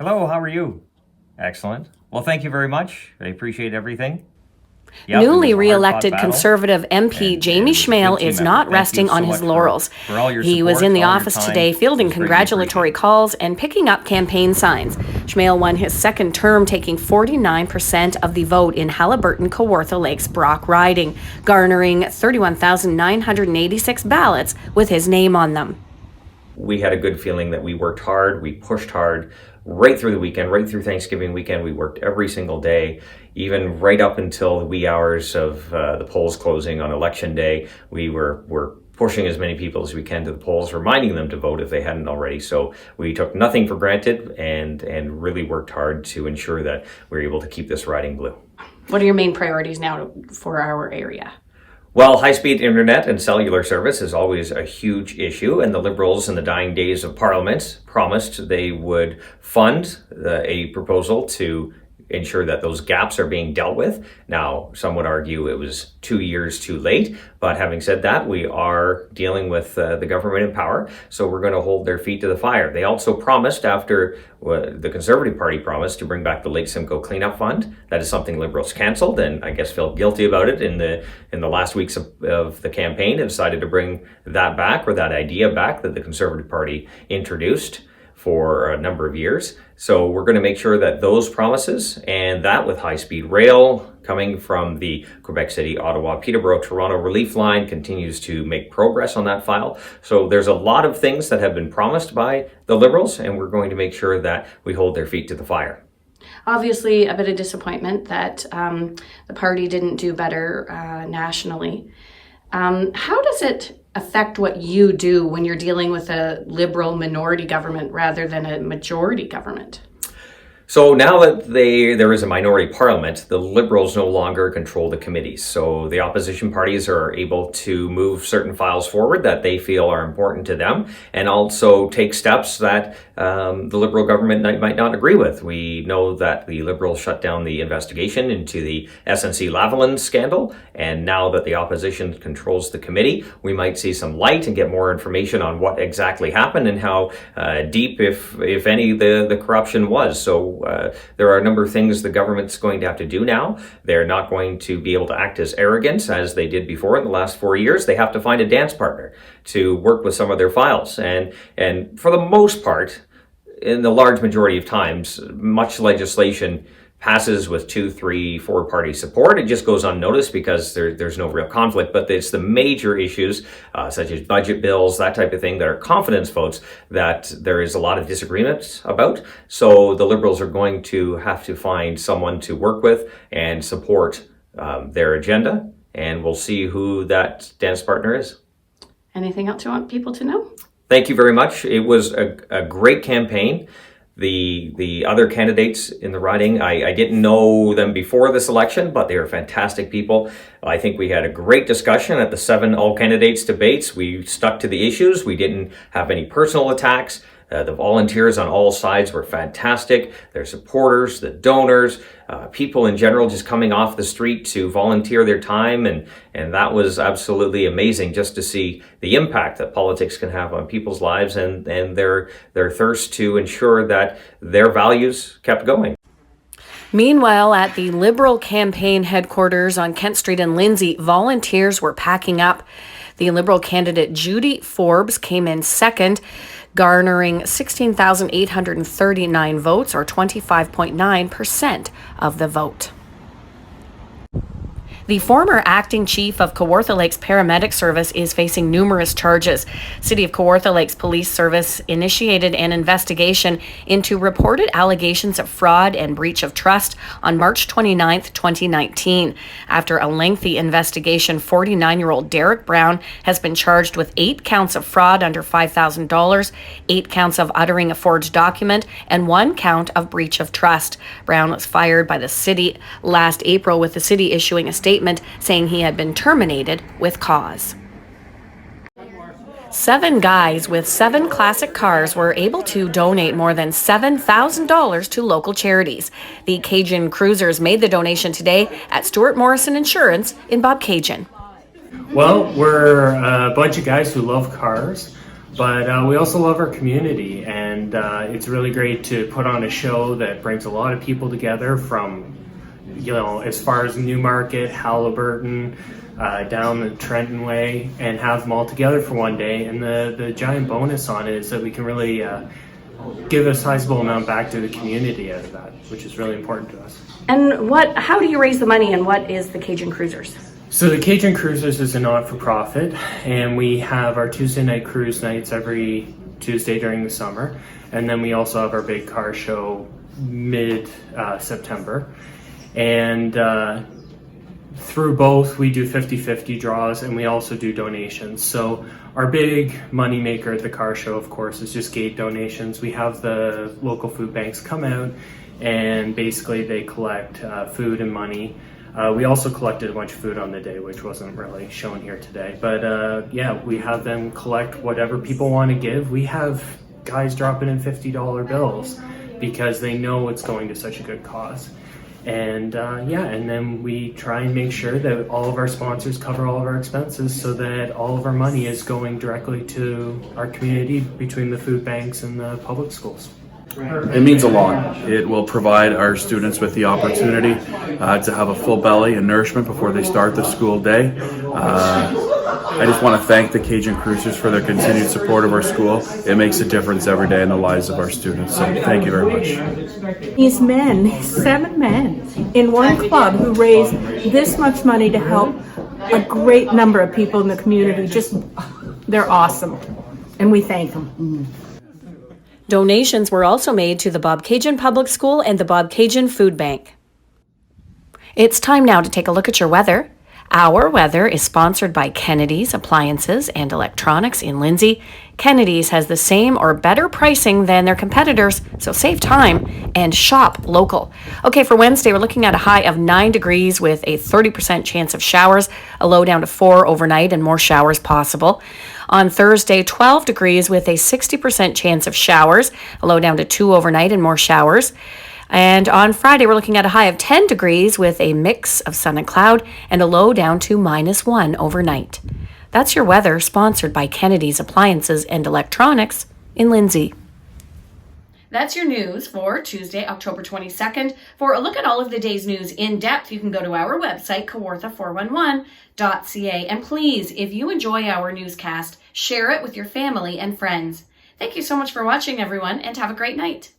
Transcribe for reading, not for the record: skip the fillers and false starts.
Hello, how are you? Excellent. Well, thank you very much. I appreciate everything. Newly re-elected Conservative MP Jamie Schmale is not resting on his laurels. He was in the office today fielding congratulatory calls and picking up campaign signs. Schmale won his second term, taking 49% of the vote in Haliburton-Kawartha Lakes Brock riding, garnering 31,986 ballots with his name on them. We had a good feeling that we worked hard, we pushed hard right through the weekend, right through Thanksgiving weekend. We worked every single day, even right up until the wee hours of the polls closing on election day. We were pushing as many people as we can to the polls, reminding them to vote if they hadn't already. So we took nothing for granted and really worked hard to ensure that we were able to keep this riding blue. What are your main priorities now for our area? Well, high-speed internet and cellular service is always a huge issue, and the Liberals in the dying days of Parliament promised they would fund a proposal to ensure that those gaps are being dealt with. Now, some would argue it was 2 years too late, but having said that, we are dealing with the government in power, so we're going to hold their feet to the fire. They also promised, after the Conservative Party promised, to bring back the Lake Simcoe Cleanup Fund. That is something Liberals cancelled, and I guess felt guilty about it in the last weeks of the campaign, and decided to bring that back, or that idea back that the Conservative Party introduced for a number of years. So we're going to make sure that those promises, and that with high-speed rail coming from the Quebec City, Ottawa, Peterborough, Toronto relief line, continues to make progress on that file. So there's a lot of things that have been promised by the Liberals, and we're going to make sure that we hold their feet to the fire. Obviously, a bit of disappointment that the party didn't do better nationally. How does it affect what you do when you're dealing with a Liberal minority government rather than a majority government? So now that there is a minority parliament, the Liberals no longer control the committees. So the opposition parties are able to move certain files forward that they feel are important to them, and also take steps that the Liberal government might not agree with. We know that the Liberals shut down the investigation into the SNC-Lavalin scandal, and now that the opposition controls the committee, we might see some light and get more information on what exactly happened and how deep, if any, the corruption was. So there are a number of things the government's going to have to do now. They're not going to be able to act as arrogant as they did before in the last 4 years. They have to find a dance partner to work with some of their files. And for the most part, in the large majority of times, much legislation passes with 2, 3, 4 party support. It just goes unnoticed because there's no real conflict. But it's the major issues, such as budget bills, that type of thing, that are confidence votes, that there is a lot of disagreements about. So the Liberals are going to have to find someone to work with and support their agenda. And we'll see who that dance partner is. Anything else you want people to know? Thank you very much. It was a great campaign. The other candidates in the riding, I didn't know them before this election, but they are fantastic people. I think we had a great discussion at the 7 all-candidates debates. We stuck to the issues. We didn't have any personal attacks. The volunteers on all sides were fantastic. Their supporters, the donors, people in general just coming off the street to volunteer their time. And that was absolutely amazing, just to see the impact that politics can have on people's lives, and their thirst to ensure that their values kept going. Meanwhile, at the Liberal campaign headquarters on Kent Street in Lindsay, volunteers were packing up. The Liberal candidate Judy Forbes came in second, garnering 16,839 votes, or 25.9% of the vote. The former acting chief of Kawartha Lakes Paramedic Service is facing numerous charges. City of Kawartha Lakes Police Service initiated an investigation into reported allegations of fraud and breach of trust on March 29, 2019. After a lengthy investigation, 49-year-old Derrick Brown has been charged with 8 counts of fraud under $5,000, 8 counts of uttering a forged document, and 1 count of breach of trust. Brown was fired by the city last April, with the city issuing a statement saying he had been terminated with cause. 7 guys with 7 classic cars were able to donate more than $7,000 to local charities. The Cajun Cruisers made the donation today at Stuart Morrison Insurance in Bobcaygeon. Well, we're a bunch of guys who love cars. But we also love our community, and it's really great to put on a show that brings a lot of people together from, as far as Newmarket, Halliburton, down the Trenton Way, and have them all together for one day. And the giant bonus on it is that we can really give a sizable amount back to the community out of that, which is really important to us. And how do you raise the money, and what is the Cajun Cruisers? So the Cajun Cruisers is a not-for-profit, and we have our Tuesday night cruise nights every Tuesday during the summer. And then we also have our big car show mid-September. And through both, we do 50-50 draws, and we also do donations. So our big money maker at the car show, of course, is just gate donations. We have the local food banks come out, and basically they collect food and money. We also collected a bunch of food on the day, which wasn't really shown here today. But yeah, we have them collect whatever people want to give. We have guys dropping in $50 bills because they know it's going to such a good cause. And yeah, and then we try and make sure that all of our sponsors cover all of our expenses so that all of our money is going directly to our community between the food banks and the public schools. It means a lot. It will provide our students with the opportunity to have a full belly and nourishment before they start the school day. I just want to thank the Cajun Cruisers for their continued support of our school. It makes a difference every day in the lives of our students. So thank you very much. These men, 7 men in one club who raised this much money to help a great number of people in the community, they're awesome. And we thank them. Donations were also made to the Bob Cajun Public School and the Bob Cajun Food Bank. It's time now to take a look at your weather. Our weather is sponsored by Kennedy's Appliances and Electronics in Lindsay. Kennedy's has the same or better pricing than their competitors, so save time and shop local. Okay, for Wednesday, we're looking at a high of 9 degrees with a 30% chance of showers, a low down to 4 overnight and more showers possible. On Thursday, 12 degrees with a 60% chance of showers, a low down to 2 overnight and more showers. And on Friday, we're looking at a high of 10 degrees with a mix of sun and cloud and a low down to -1 overnight. That's your weather, sponsored by Kennedy's Appliances and Electronics in Lindsay. That's your news for Tuesday, October 22nd. For a look at all of the day's news in depth, you can go to our website, kawartha411.ca. And please, if you enjoy our newscast, share it with your family and friends. Thank you so much for watching, everyone, and have a great night.